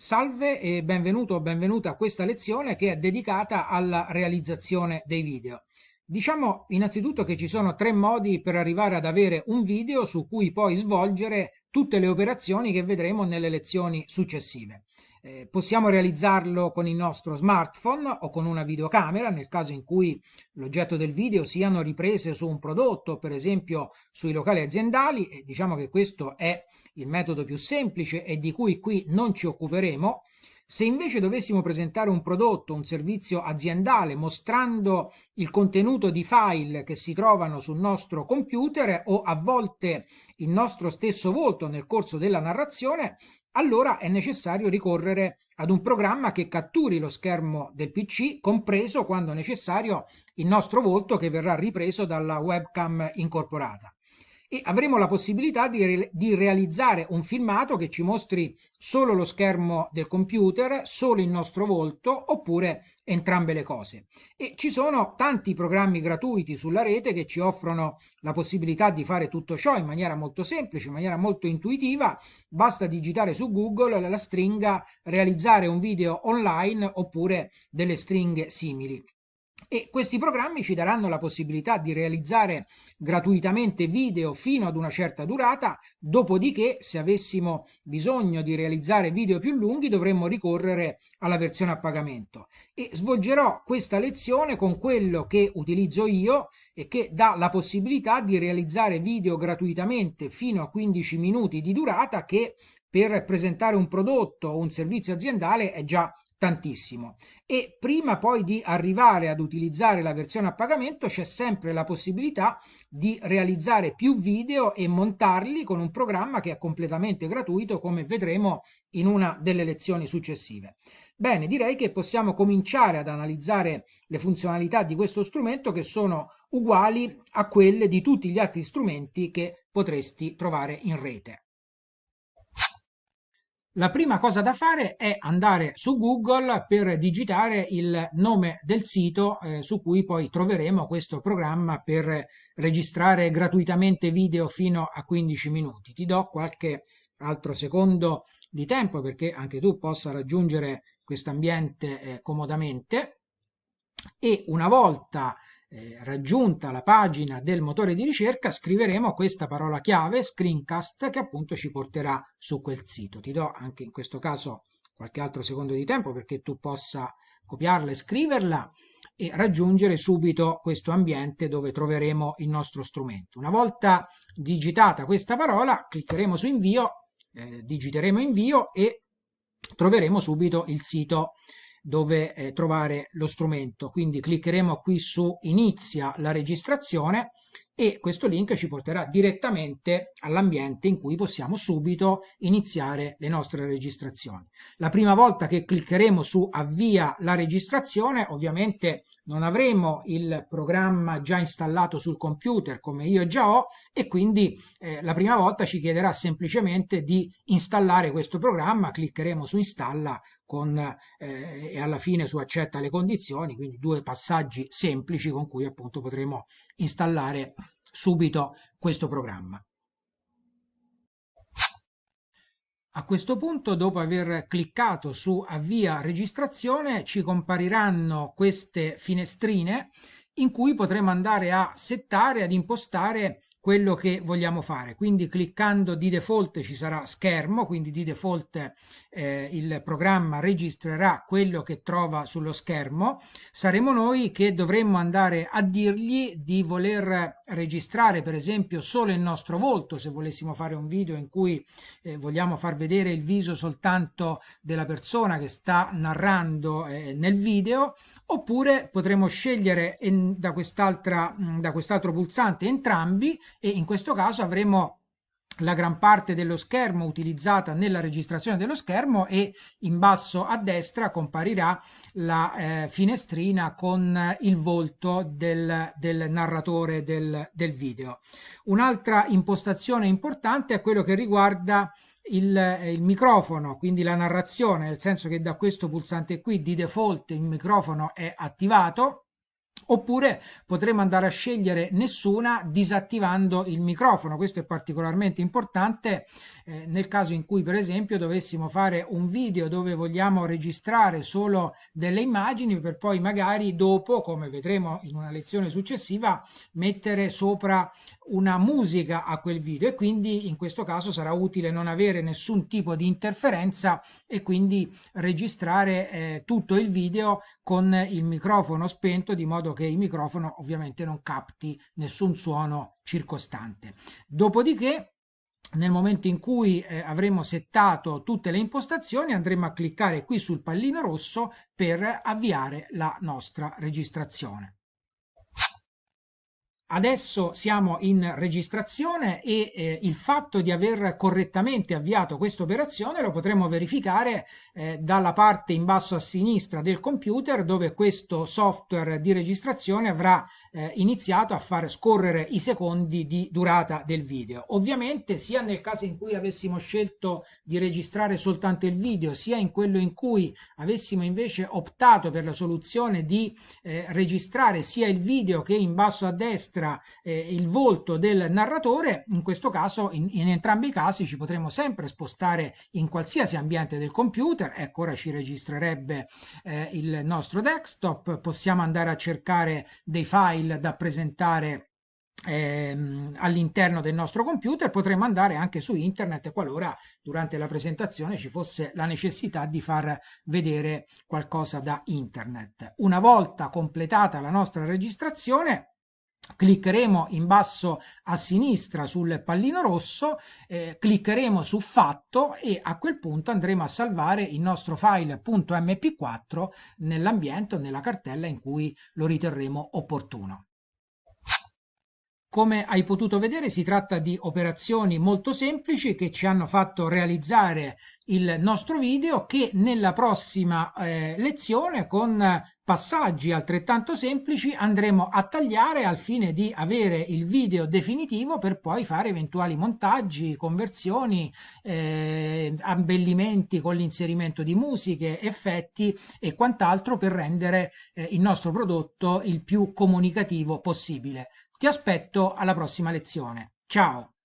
Salve e benvenuto o benvenuta a questa lezione che è dedicata alla realizzazione dei video. Diciamo innanzitutto che ci sono tre modi per arrivare ad avere un video su cui poi svolgere tutte le operazioni che vedremo nelle lezioni successive. Possiamo realizzarlo con il nostro smartphone o con una videocamera nel caso in cui l'oggetto del video siano riprese su un prodotto, per esempio sui locali aziendali, e diciamo che questo è il metodo più semplice e di cui qui non ci occuperemo. Se invece dovessimo presentare un prodotto, un servizio aziendale mostrando il contenuto di file che si trovano sul nostro computer o a volte il nostro stesso volto nel corso della narrazione, allora è necessario ricorrere ad un programma che catturi lo schermo del PC, compreso quando necessario il nostro volto che verrà ripreso dalla webcam incorporata, e avremo la possibilità di realizzare un filmato che ci mostri solo lo schermo del computer, solo il nostro volto oppure entrambe le cose. E ci sono tanti programmi gratuiti sulla rete che ci offrono la possibilità di fare tutto ciò in maniera molto semplice, in maniera molto intuitiva. Basta digitare su Google la stringa realizzare un video online oppure delle stringhe simili. E questi programmi ci daranno la possibilità di realizzare gratuitamente video fino ad una certa durata, dopodiché se avessimo bisogno di realizzare video più lunghi dovremmo ricorrere alla versione a pagamento. E svolgerò questa lezione con quello che utilizzo io e che dà la possibilità di realizzare video gratuitamente fino a 15 minuti di durata, che per presentare un prodotto o un servizio aziendale è già tantissimo. E prima poi di arrivare ad utilizzare la versione a pagamento c'è sempre la possibilità di realizzare più video e montarli con un programma che è completamente gratuito, come vedremo in una delle lezioni successive. Bene, direi che possiamo cominciare ad analizzare le funzionalità di questo strumento, che sono uguali a quelle di tutti gli altri strumenti che potresti trovare in rete. La prima cosa da fare è andare su Google per digitare il nome del sito su cui poi troveremo questo programma per registrare gratuitamente video fino a 15 minuti. Ti do qualche altro secondo di tempo perché anche tu possa raggiungere questo ambiente comodamente, e una volta raggiunta la pagina del motore di ricerca scriveremo questa parola chiave screencast, che appunto ci porterà su quel sito. Ti do anche in questo caso qualche altro secondo di tempo perché tu possa copiarla e scriverla e raggiungere subito questo ambiente dove troveremo il nostro strumento. Una volta digitata questa parola cliccheremo su invio, digiteremo invio e troveremo subito il sito dove trovare lo strumento. Quindi cliccheremo qui su inizia la registrazione e questo link ci porterà direttamente all'ambiente in cui possiamo subito iniziare le nostre registrazioni. La prima volta che cliccheremo su avvia la registrazione, ovviamente non avremo il programma già installato sul computer come io già ho, e quindi la prima volta ci chiederà semplicemente di installare questo programma. Cliccheremo su installa e alla fine su accetta le condizioni, quindi due passaggi semplici con cui appunto potremo installare subito questo programma. A questo punto, dopo aver cliccato su avvia registrazione, ci compariranno queste finestrine in cui potremo andare a settare, ad impostare quello che vogliamo fare. Quindi cliccando di default ci sarà schermo, quindi di default il programma registrerà quello che trova sullo schermo. Saremo noi che dovremmo andare a dirgli di voler registrare per esempio solo il nostro volto, se volessimo fare un video in cui vogliamo far vedere il viso soltanto della persona che sta narrando nel video, oppure potremo scegliere da quest'altro pulsante entrambi, e in questo caso avremo la gran parte dello schermo utilizzata nella registrazione dello schermo, e in basso a destra comparirà la finestrina con il volto del narratore del video. Un'altra impostazione importante è quello che riguarda il microfono, quindi la narrazione, nel senso che da questo pulsante qui di default il microfono è attivato. Oppure potremo andare a scegliere nessuna disattivando il microfono. Questo è particolarmente importante nel caso in cui, per esempio, dovessimo fare un video dove vogliamo registrare solo delle immagini per poi magari dopo, come vedremo in una lezione successiva, mettere sopra una musica a quel video, e quindi in questo caso sarà utile non avere nessun tipo di interferenza e quindi registrare tutto il video con il microfono spento, di modo che il microfono ovviamente non capti nessun suono circostante. Dopodiché, nel momento in cui avremo settato tutte le impostazioni, andremo a cliccare qui sul pallino rosso per avviare la nostra registrazione. Adesso siamo in registrazione e il fatto di aver correttamente avviato questa operazione lo potremo verificare dalla parte in basso a sinistra del computer, dove questo software di registrazione avrà iniziato a far scorrere i secondi di durata del video. Ovviamente sia nel caso in cui avessimo scelto di registrare soltanto il video, sia in quello in cui avessimo invece optato per la soluzione di registrare sia il video che in basso a destra il volto del narratore, in questo caso, in entrambi i casi, ci potremo sempre spostare in qualsiasi ambiente del computer. Ecco, ora ci registrerebbe il nostro desktop, possiamo andare a cercare dei file da presentare all'interno del nostro computer, potremo andare anche su internet qualora durante la presentazione ci fosse la necessità di far vedere qualcosa da internet. Una volta completata la nostra registrazione, cliccheremo in basso a sinistra sul pallino rosso, cliccheremo su fatto e a quel punto andremo a salvare il nostro file .mp4 nell'ambiente o nella cartella in cui lo riterremo opportuno. Come hai potuto vedere, si tratta di operazioni molto semplici che ci hanno fatto realizzare il nostro video, che nella prossima lezione, con passaggi altrettanto semplici, andremo a tagliare al fine di avere il video definitivo per poi fare eventuali montaggi, conversioni, abbellimenti con l'inserimento di musiche, effetti e quant'altro per rendere il nostro prodotto il più comunicativo possibile. Ti aspetto alla prossima lezione. Ciao!